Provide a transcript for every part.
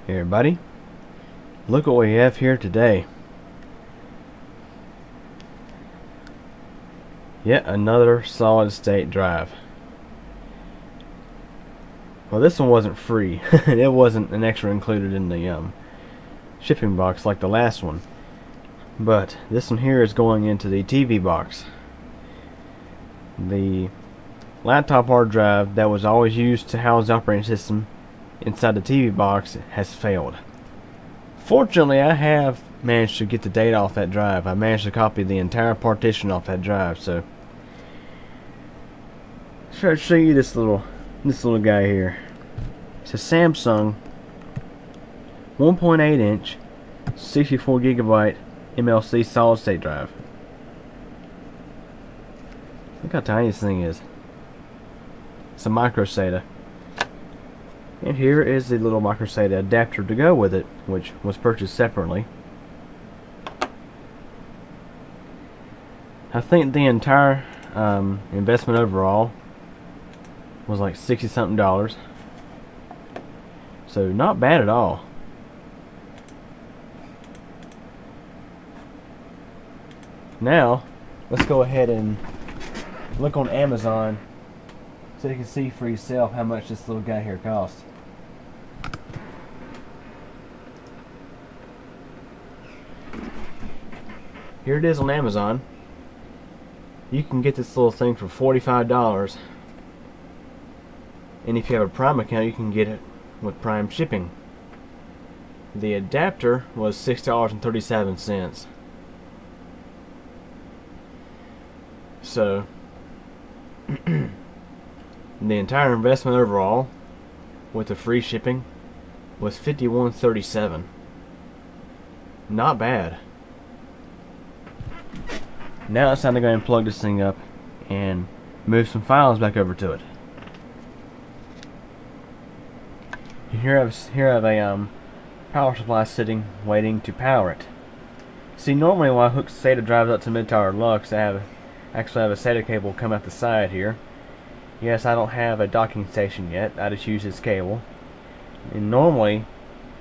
Hey everybody, look what we have here today. Yet another solid state drive. Well, this one wasn't free. It wasn't an extra included in the shipping box like the last one. But this one here is going into the TiViBox. The laptop hard drive that was always used to house the operating system inside the TiViBox has failed. Fortunately, I have managed to get the data off that drive. I managed to copy the entire partition off that drive. So, try to show you this little guy here. It's a Samsung 1.8 inch 64 gigabyte MLC solid state drive. Look how tiny this thing is. It's a micro SATA. And here is the little micro SATA adapter to go with it, which was purchased separately. I think the entire investment overall was like $60 something. So not bad at all. Now let's go ahead and look on Amazon so you can see for yourself how much this little guy here costs. Here it is on Amazon. You can get this little thing for $45. And if you have a Prime account, you can get it with Prime shipping. The adapter was $6.37. So the entire investment overall with the free shipping was $51.37. Not bad. Now it's time to go and plug this thing up and move some files back over to it. Here I have a power supply sitting waiting to power it. See, normally when I hook SATA drives up to mid-tower Lux, I actually have a SATA cable come out the side here. Yes, I don't have a docking station yet. I just use this cable. And normally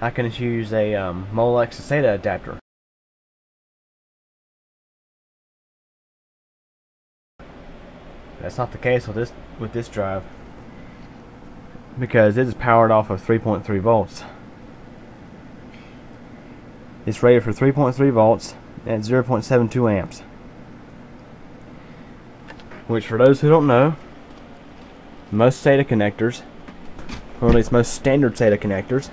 I can just use a Molex SATA adapter. That's not the case with this drive, because it is powered off of 3.3 volts. It's rated for 3.3 volts at 0.72 amps. Which, for those who don't know, most SATA connectors, or at least most standard SATA connectors,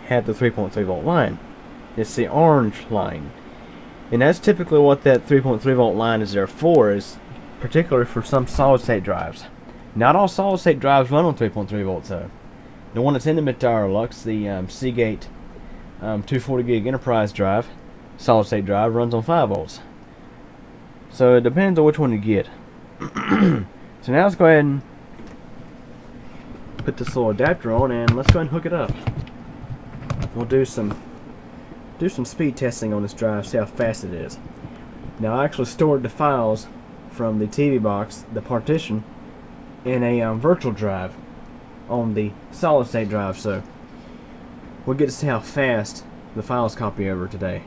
have the 3.3 volt line. It's the orange line. And that's typically what that 3.3 volt line is there for, is particularly for some solid state drives. Not all solid state drives run on 3.3 volts though. The one that's in the mid-tower Lux, the Seagate 240 gig enterprise drive, solid state drive, runs on 5 volts. So it depends on which one you get. So now let's go ahead and put this little adapter on, and let's go ahead and hook it up. We'll do some speed testing on this drive, see how fast it is. Now I actually stored the files from the TiViBox, the partition, in a virtual drive on the solid state drive, so we'll get to see how fast the files copy over today.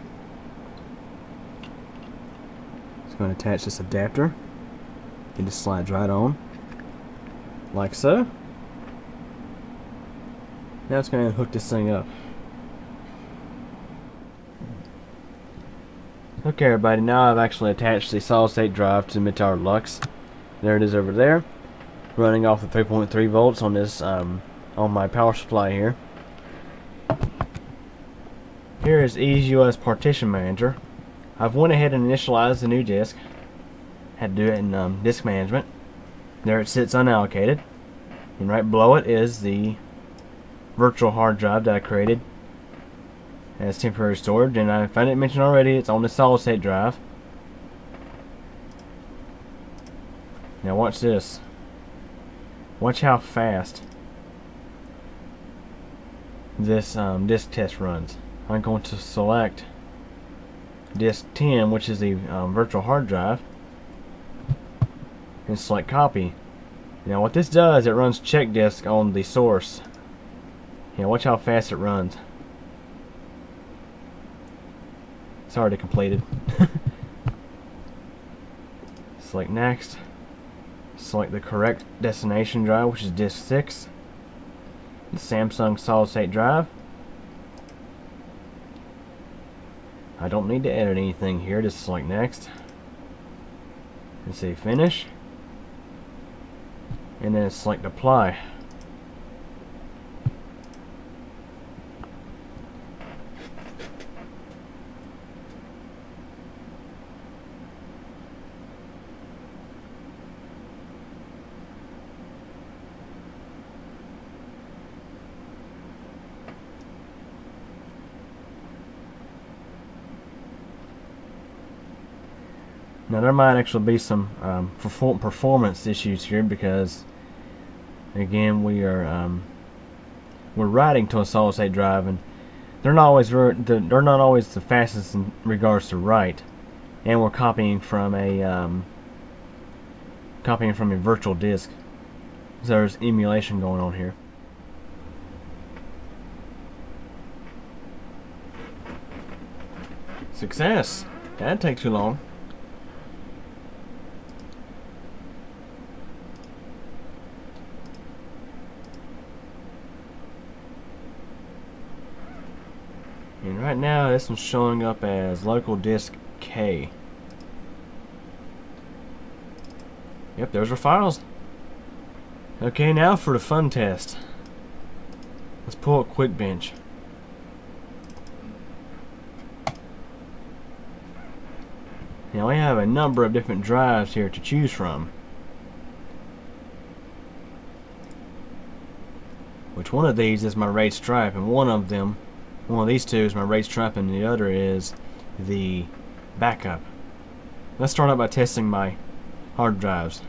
Just going to attach this adapter. It just slides right on, like so. Now let's go ahead and hook this thing up. Okay everybody, now I've actually attached the solid state drive to the mid-tower Lux. There it is over there, running off the 3.3 volts on this on my power supply here. Here is EaseUS Partition Manager. I've went ahead and initialized the new disk. Had to do it in disk management. There it sits unallocated, and right below it is the virtual hard drive that I created as temporary storage. And if I didn't mention already, it's on the solid state drive. Now watch this. Watch how fast this disk test runs. I'm going to select disk 10, which is the virtual hard drive, and select copy. Now what this does, it runs check disk on the source Yeah, watch how fast it runs. It's already completed. Select next. Select the correct destination drive, which is disk 6. The Samsung solid state drive. I don't need to edit anything here, just select next. And say finish. And then select apply. Now there might actually be some performance issues here because, again, we're writing to a solid state drive, and they're not always the fastest in regards to write, and we're copying from a virtual disk. So there's emulation going on here. Success. That didn't take too long. And right now this one's showing up as local disk K. Yep, there's our files. Okay, now for the fun test. Let's pull up QuickBench. Now we have a number of different drives here to choose from. Which one of these is my RAID stripe, and one of these two is my RAID stripe, and the other is the backup. Let's start out by testing my hard drives.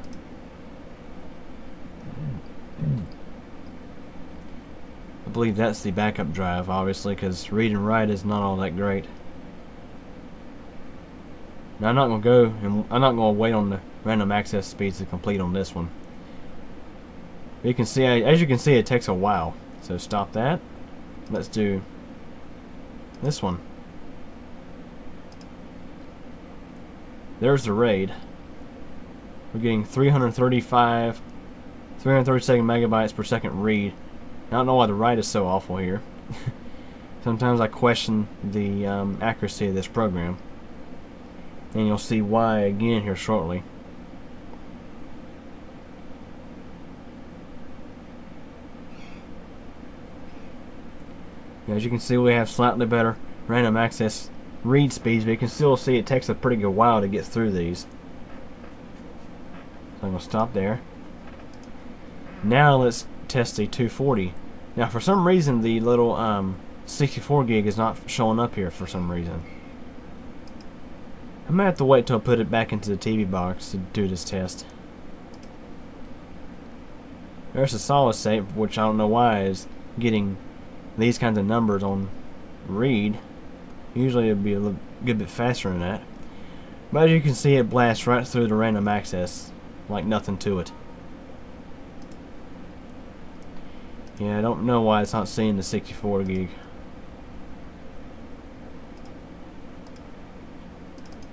I believe that's the backup drive, obviously, because read and write is not all that great. Now I'm not going to wait on the random access speeds to complete on this one. You can see, as you can see, it takes a while. So stop that. Let's do this one. There's the RAID. We're getting 337 megabytes per second read. I don't know why the write is so awful here. Sometimes I question the accuracy of this program. And you'll see why again here shortly. As you can see, we have slightly better random access read speeds, but you can still see it takes a pretty good while to get through these. So I'm going to stop there. Now let's test the 240. Now for some reason the little 64 gig is not showing up here for some reason. I'm going to have to wait till I put it back into the TiViBox to do this test. There's a solid state, which I don't know why is getting these kinds of numbers on read. Usually it would be a good bit faster than that. But as you can see, it blasts right through the random access like nothing to it. Yeah, I don't know why it's not seeing the 64 gig.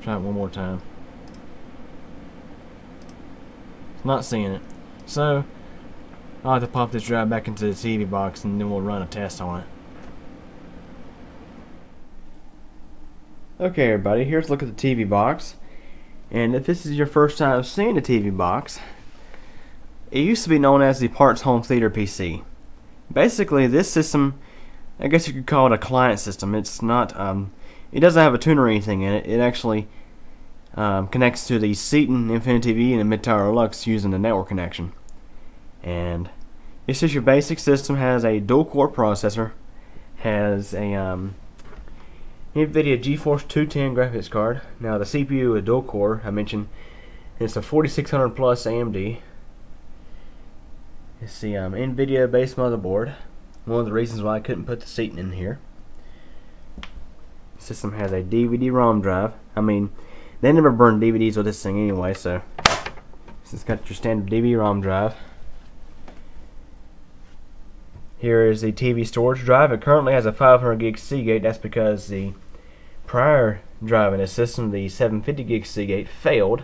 Try it one more time. It's not seeing it. So I'll have to pop this drive back into the TiViBox and then we'll run a test on it. Okay everybody, here's a look at the TiViBox. And if this is your first time seeing the TiViBox, it used to be known as the Parts Home Theater PC. Basically this system, I guess you could call it a client system. It's not, it doesn't have a tuner or anything in it. It actually connects to the Seaton Infinity TV and the Mid-Tower Lux using the network connection. And this is your basic system. Has a dual-core processor, has a NVIDIA GeForce 210 graphics card. Now the CPU is dual-core. I mentioned it's a 4600 plus AMD. It's the NVIDIA based motherboard. One of the reasons why I couldn't put the Seaton in here. The system has a DVD-ROM drive. I mean, they never burn DVDs with this thing anyway, so it's got your standard DVD-ROM drive. Here is the TV storage drive. It currently has a 500 gig Seagate. That's because the prior drive in this system, the 750 gig Seagate, failed.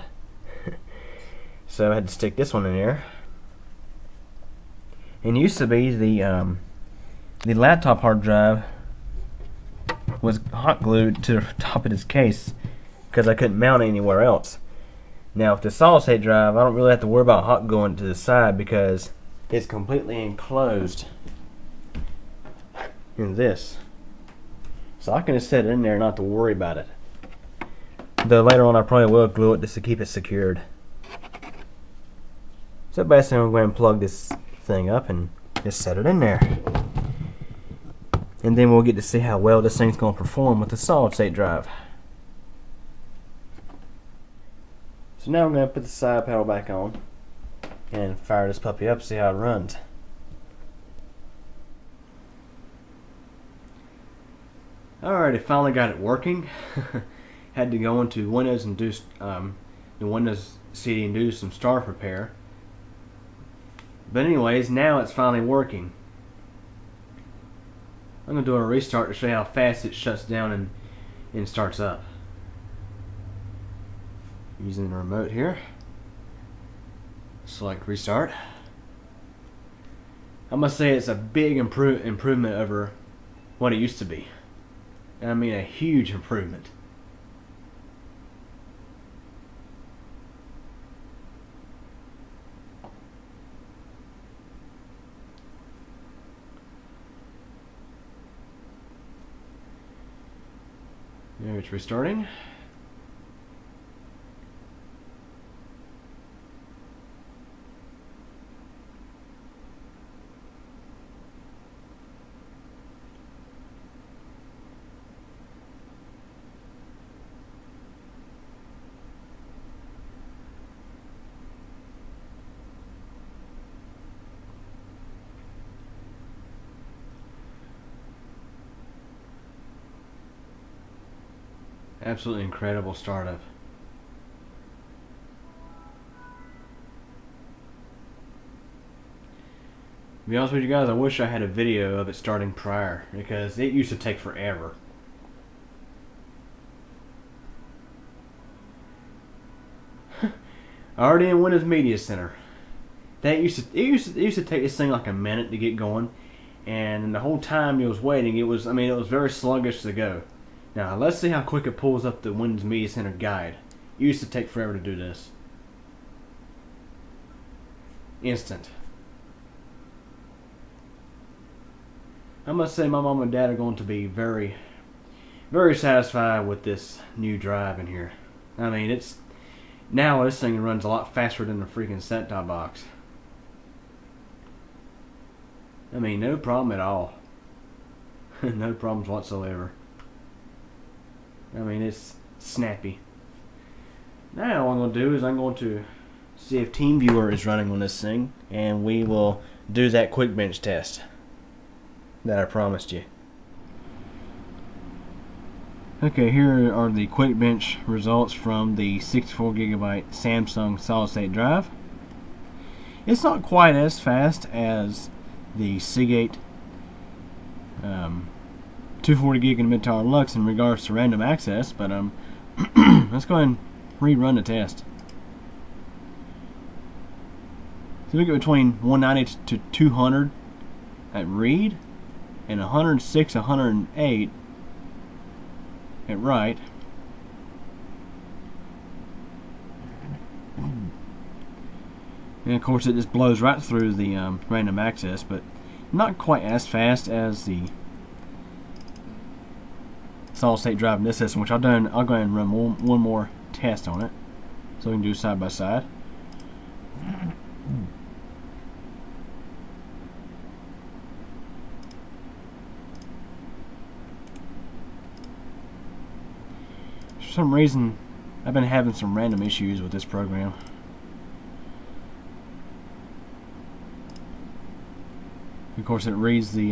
So I had to stick this one in there. And used to be the laptop hard drive was hot glued to the top of this case because I couldn't mount it anywhere else. Now with the solid state drive, I don't really have to worry about hot going to the side because it's completely enclosed in this. So I can just set it in there and not have to worry about it. Though later on I probably will glue it just to keep it secured. So basically I'm going to plug this thing up and just set it in there. And then we'll get to see how well this thing's going to perform with the solid state drive. So now I'm going to put the side panel back on and fire this puppy up, see how it runs. Alright, I finally got it working. Had to go into Windows and do the Windows CD and do some start repair. But anyways, now it's finally working. I'm going to do a restart to show you how fast it shuts down and starts up. Using the remote here. Select restart. I must say it's a big improvement over what it used to be. I mean a huge improvement. There, it's restarting. Absolutely incredible startup. To be honest with you guys, I wish I had a video of it starting prior because it used to take forever. Already in Windows Media Center. It used to take this thing like a minute to get going, and the whole time it was waiting, it was very sluggish to go. Now let's see how quick it pulls up the Windows Media Center guide. It used to take forever to do this. Instant. I must say my mom and dad are going to be very, very satisfied with this new drive in here. I mean, now this thing runs a lot faster than the freaking set-top box. I mean, no problem at all. No problems whatsoever. I mean, it's snappy. Now what I'm going to do is I'm going to see if TeamViewer is running on this thing, and we will do that quick bench test that I promised you. Okay, here are the quick bench results from the 64GB Samsung solid state drive. It's not quite as fast as the Seagate 240 gig in mid-tower Lux in regards to random access, but let's go ahead and rerun the test. So we get between 190 to 200 at read and 106, 108 at write. And of course it just blows right through the random access, but not quite as fast as the solid state drive in this system, which I'll go ahead and run one more test on it so we can do side by side. For some reason I've been having some random issues with this program. Of course it reads the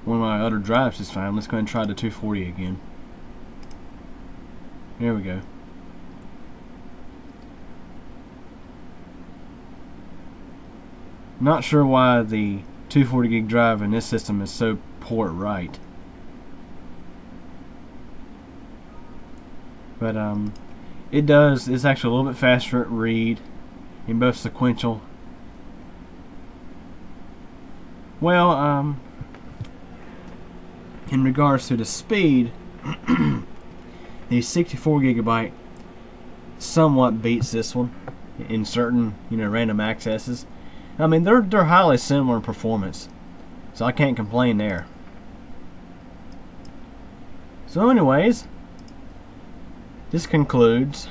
one of my other drives is fine. Let's go ahead and try the 240 again. There we go. Not sure why the 240 gig drive in this system is so port right. But it's actually a little bit faster at read in both sequential. Well, in regards to the speed, the 64 gigabyte somewhat beats this one in certain, random accesses. I mean, they're highly similar in performance, so I can't complain there. So anyways, this concludes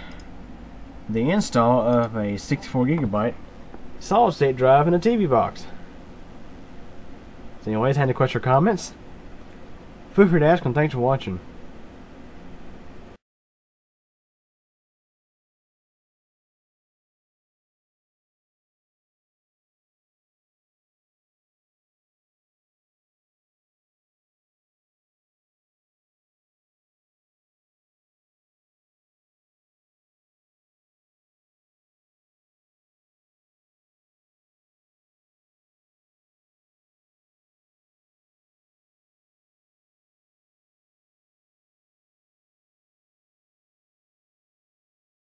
the install of a 64 gigabyte solid state drive in a TiViBox. So anyways, any questions or comments? Feel free to ask, and thanks for watching.